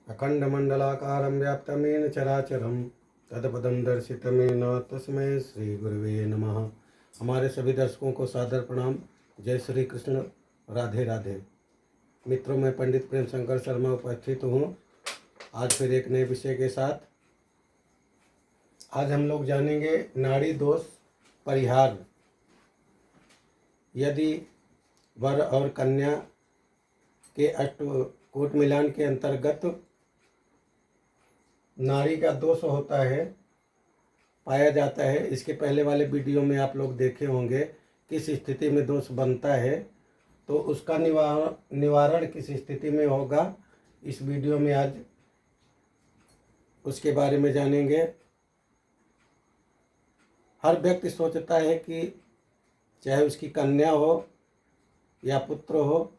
अखण्डमण्डलाकारं व्याप्तं येन चराचरं तत्पदं दर्शितं येन तस्मै श्री गुरुवे नमः। हमारे सभी दर्शकों को सादर प्रणाम। जय श्री कृष्ण, राधे राधे। मित्रों, मैं पंडित प्रेम शंकर शर्मा उपस्थित हूँ आज फिर एक नए विषय के साथ। आज हम लोग जानेंगे नाड़ी दोष परिहार। यदि वर और कन्या के अष्टकूट मिलान के अंतर्गत नाड़ी का दोष होता है, पाया जाता है, इसके पहले वाले वीडियो में आप लोग देखे होंगे किस स्थिति में दोष बनता है, तो उसका निवारण किस स्थिति में होगा, इस वीडियो में आज उसके बारे में जानेंगे। हर व्यक्ति सोचता है कि चाहे उसकी कन्या हो या पुत्र हो,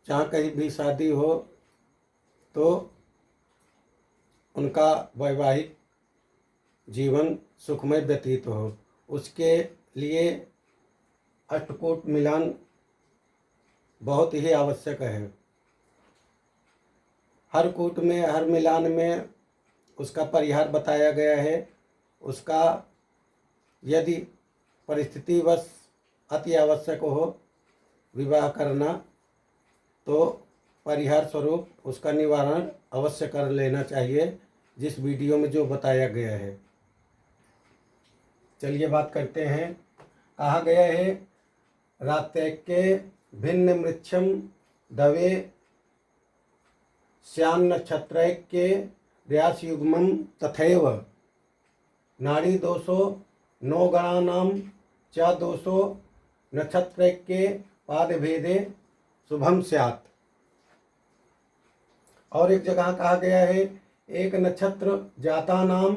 जहाँ कहीं भी शादी हो, तो उनका वैवाहिक जीवन सुखमय व्यतीत हो। उसके लिए अष्टकूट मिलान बहुत ही आवश्यक है। हर कूट में, हर मिलान में उसका परिहार बताया गया है। उसका यदि परिस्थितिवश अति आवश्यक हो विवाह करना, तो परिहार स्वरूप उसका निवारण अवश्य कर लेना चाहिए, जिस वीडियो में जो बताया गया है। चलिए बात करते हैं। कहा गया है, रात्रिके भिन्न मृक्षम दवे श्याम नक्षत्रैक्ये व्यास युग्मम तथैव नाड़ी दोषो नो गणानां च दोषो नक्षत्रैक्ये पाद भेदे शुभम स्यात्। और एक जगह कहा गया है, एक नक्षत्र जाता नाम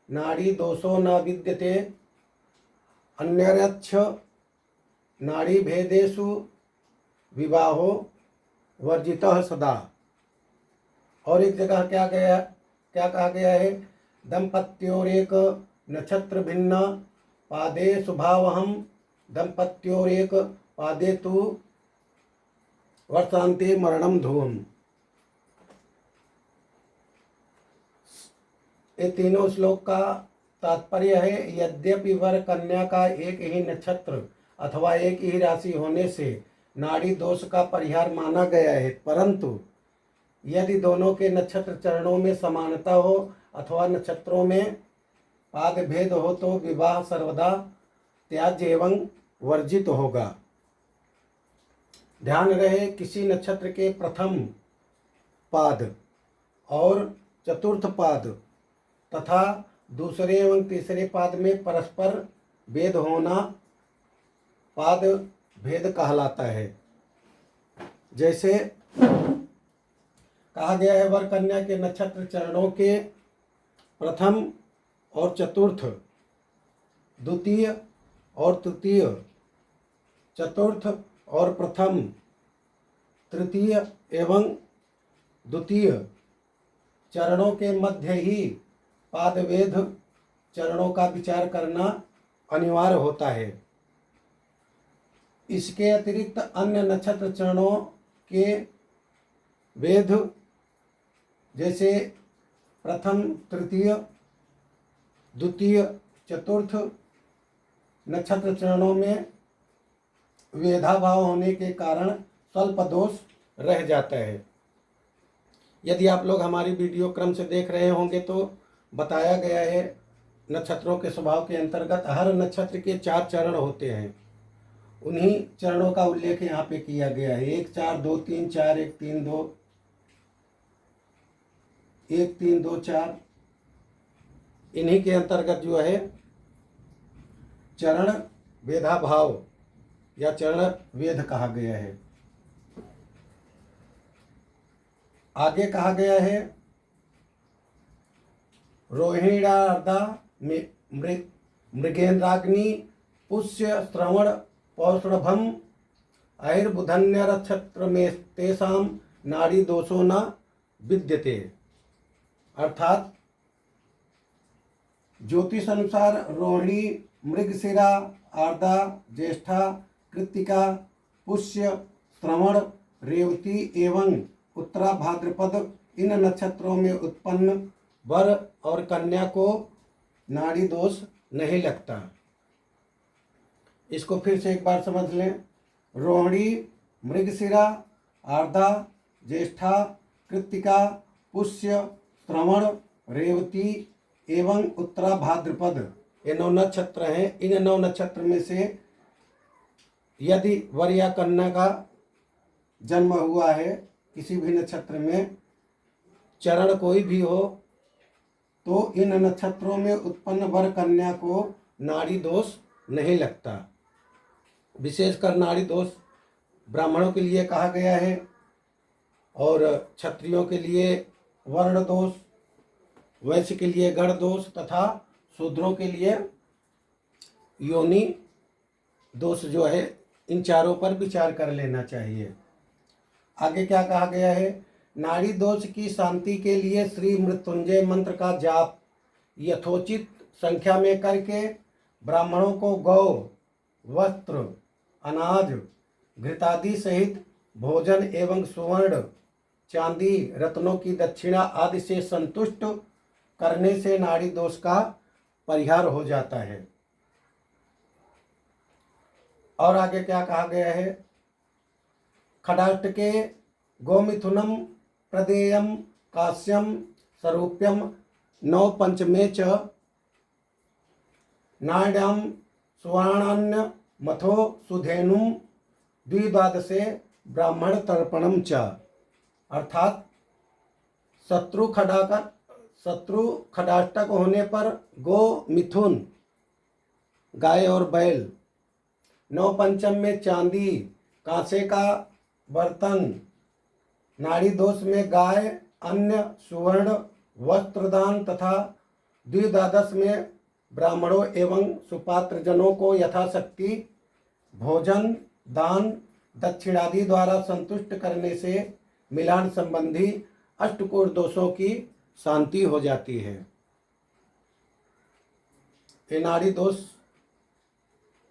नाड़ी दोषो न विद्यते अन्यरक्ष नाड़ी भेदेषु विवाहो वर्जितः सदा। और एक जगह क्या कहा गया है, दंपत्योरेक नक्षत्र भिन्न पादे शुभावहम दंपत्योरेक पादे तु वर्षांते मरणम ध्रुवम। ये तीनों श्लोक का तात्पर्य है, यद्यपि वर कन्या का एक ही नक्षत्र अथवा एक ही राशि होने से नाड़ी दोष का परिहार माना गया है, परंतु यदि दोनों के नक्षत्र चरणों में समानता हो अथवा नक्षत्रों में पाद भेद हो, तो विवाह सर्वदा त्याज्य एवं वर्जित होगा। ध्यान रहे, किसी नक्षत्र के प्रथम पाद और चतुर्थ पाद तथा दूसरे एवं तीसरे पाद में परस्पर भेद होना पाद भेद कहलाता है। जैसे कहा गया है, वर कन्या के नक्षत्र चरणों के प्रथम और चतुर्थ, द्वितीय और तृतीय, चतुर्थ और प्रथम, तृतीय एवं द्वितीय चरणों के मध्य ही पादभेद चरणों का विचार करना अनिवार्य होता है। इसके अतिरिक्त अन्य नक्षत्र चरणों के वेद, जैसे प्रथम, तृतीय, द्वितीय, चतुर्थ नक्षत्र चरणों में वेधाभाव होने के कारण स्वल्प दोष रह जाता है। यदि आप लोग हमारी वीडियो क्रम से देख रहे होंगे तो बताया गया है, नक्षत्रों के स्वभाव के अंतर्गत हर नक्षत्र के 4 चरण होते हैं। उन्हीं चरणों का उल्लेख यहाँ पे किया गया है। 1 4 2 3 4, 1 3 2, 1 3 2 4। इन्हीं के अंतर्गत जो है चरण वेधाभाव या चरण वेद कहा गया है। आगे कहा गया है, रोहिणार्धा मृगेन्द्राग्नि पुष्य श्रवण पौषभम आयुर्बुधन्य नक्षत्र में तेषाम नाड़ी दोषो न विद्यते। अर्थात ज्योतिष अनुसार रोहिणी, मृगशिरा, आर्द्रा, ज्येष्ठा, कृत्तिका, पुष्य, श्रवण, रेवती एवं उत्तरा भाद्रपद इन नक्षत्रों में उत्पन्न वर और कन्या को नाड़ी दोष नहीं लगता। इसको फिर से एक बार समझ लें। रोहिणी, मृगशिरा, आर्द्रा, ज्येष्ठा, कृत्तिका, पुष्य, श्रवण, रेवती एवं उत्तरा भाद्रपद, ये 9 नक्षत्र हैं। इन 9 नक्षत्र में से यदि वर या कन्या का जन्म हुआ है किसी भी नक्षत्र में, चरण कोई भी हो, तो इन नक्षत्रों में उत्पन्न वर कन्या को नाड़ी दोष नहीं लगता। विशेषकर नाड़ी दोष ब्राह्मणों के लिए कहा गया है और क्षत्रियों के लिए वर्ण दोष, वैश्य के लिए गण दोष तथा शूद्रों के लिए योनि दोष जो है, इन चारों पर विचार कर लेना चाहिए। आगे क्या कहा गया है? नाड़ी दोष की शांति के लिए श्री मृत्युंजय मंत्र का जाप यथोचित संख्या में करके ब्राह्मणों को गौ, वस्त्र, अनाज, घृतादि सहित भोजन एवं सुवर्ण, चांदी, रत्नों की दक्षिणा आदि से संतुष्ट करने से नाड़ी दोष का परिहार हो जाता है। और आगे क्या कहा गया है? खडाष्टके गोमिथुनम प्रदेयम काश्यम स्वरूप्यम 9 पंचमे च नाड्याम सुवर्णान्य मथो सुधेनुम द्विद्वादशे ब्राह्मण तर्पणम च। अर्थात शत्रु खडाष्टक होने पर गो, मिथुन, गाय और बैल, 9 पंचम में चांदी, कांसे का बर्तन, नाड़ी दोष में गाय, अन्य, सुवर्ण, वस्त्रदान तथा द्विद्वादश में ब्राह्मणों एवं सुपात्र जनों को यथाशक्ति भोजन, दान, दक्षिणादि द्वारा संतुष्ट करने से मिलान संबंधी अष्टकोट दोषों की शांति हो जाती है। ये नाड़ी दोष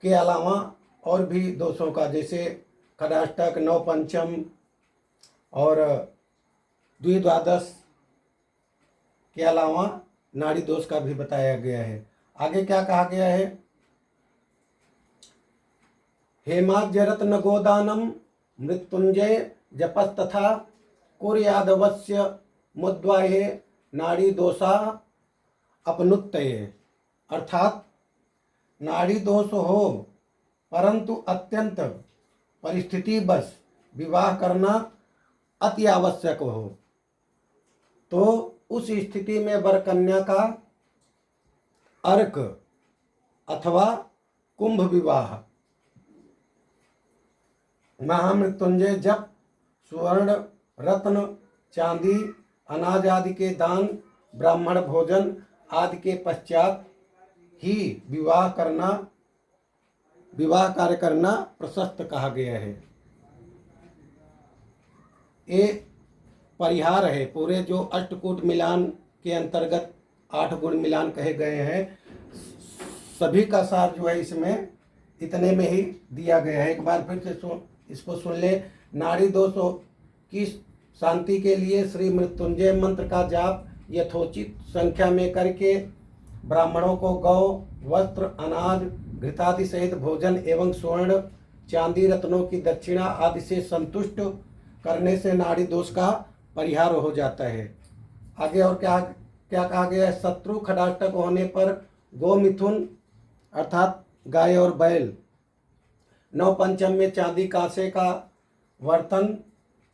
के अलावा और भी दोषों का, जैसे खडाष्टक, 9 पंचम और द्विद्वादश के अलावा नाड़ी दोष का भी बताया गया है। आगे क्या कहा गया है? हेमाज्यरत्न गोदानम मृत्युंजय जपस्तथा कुर्यादवस्य मुद्वाहे नाड़ी दोषा अपनुत्तये। अर्थात नाड़ी दोष हो परंतु अत्यंत परिस्थितिवश विवाह करना अति आवश्यक हो, तो उस स्थिति में वर कन्या का अर्क अथवा कुंभ विवाह, महामृत्युंजय जप, सुवर्ण, रत्न, चांदी, अनाज आदि के दान, ब्राह्मण भोजन आदि के पश्चात ही विवाह कार्य करना प्रशस्त कहा गया है। ये परिहार है। पूरे जो अष्टकूट मिलान के अंतर्गत 8 गुण मिलान कहे गए हैं, सभी का सार जो है इसमें इतने में ही दिया गया है। एक बार फिर से इसको सुन ले। नाड़ी दोषों की शांति के लिए श्री मृत्युंजय मंत्र का जाप यथोचित संख्या में करके ब्राह्मणों को गौ, वस्त्र, अनाज, घृतादि सहित भोजन एवं स्वर्ण, चांदी, रत्नों की दक्षिणा आदि से संतुष्ट करने से नाड़ी दोष का परिहार हो जाता है। आगे और क्या कहा गया है? शत्रु खडाष्टक होने पर गो, मिथुन अर्थात गाय और बैल, 9 पंचम में चांदी, कांसे का बर्तन,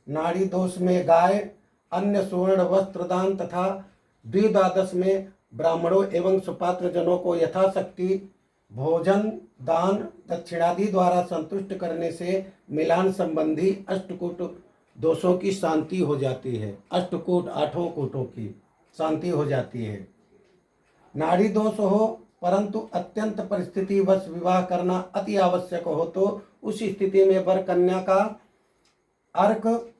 नाड़ी दोष में गाय, अन्य, सुवर्ण, वस्त्रदान तथा द्विद्वादश में ब्राह्मणों एवं सुपात्र जनों को यथाशक्ति भोजन, दान, दक्षिणादि द्वारा संतुष्ट करने से मिलान संबंधी अष्टकूट दोषों की शांति हो जाती है। अष्टकूट 8 कूटों की शांति हो जाती है। नाड़ी दोष हो परंतु अत्यंत परिस्थितिवश विवाह करना अति आवश्यक हो, तो उस स्थिति में वर कन्या का अर्क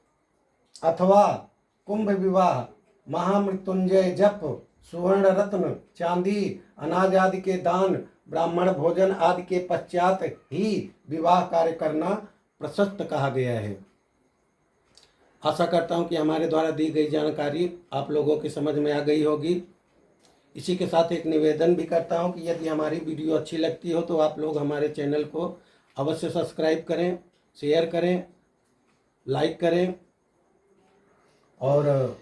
अथवा कुंभ विवाह, महामृत्युंजय जप, सुवर्ण, रत्न, चांदी, अनाज आदि के दान, ब्राह्मण भोजन आदि के पश्चात ही विवाह कार्य करना प्रशस्त कहा गया है। आशा करता हूँ कि हमारे द्वारा दी गई जानकारी आप लोगों की समझ में आ गई होगी। इसी के साथ एक निवेदन भी करता हूँ कि यदि हमारी वीडियो अच्छी लगती हो तो आप लोग हमारे चैनल को अवश्य सब्सक्राइब करें, शेयर करें, लाइक करें। और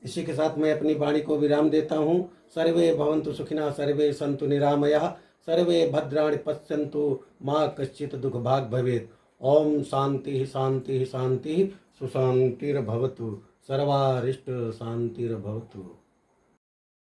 इसी के साथ मैं अपनी वाणी को विराम देता हूँ। सर्वे भवन्तु सुखिनः, सर्वे सन्तु निरामयाः, सर्वे भद्राणि पश्यन्तु, माँ कश्चित् दुःख भाग् भवेत्। ओम शांति शांति शांति, सुशांतिर्भवतु, सर्वारिष्ट शांतिर्भवतु।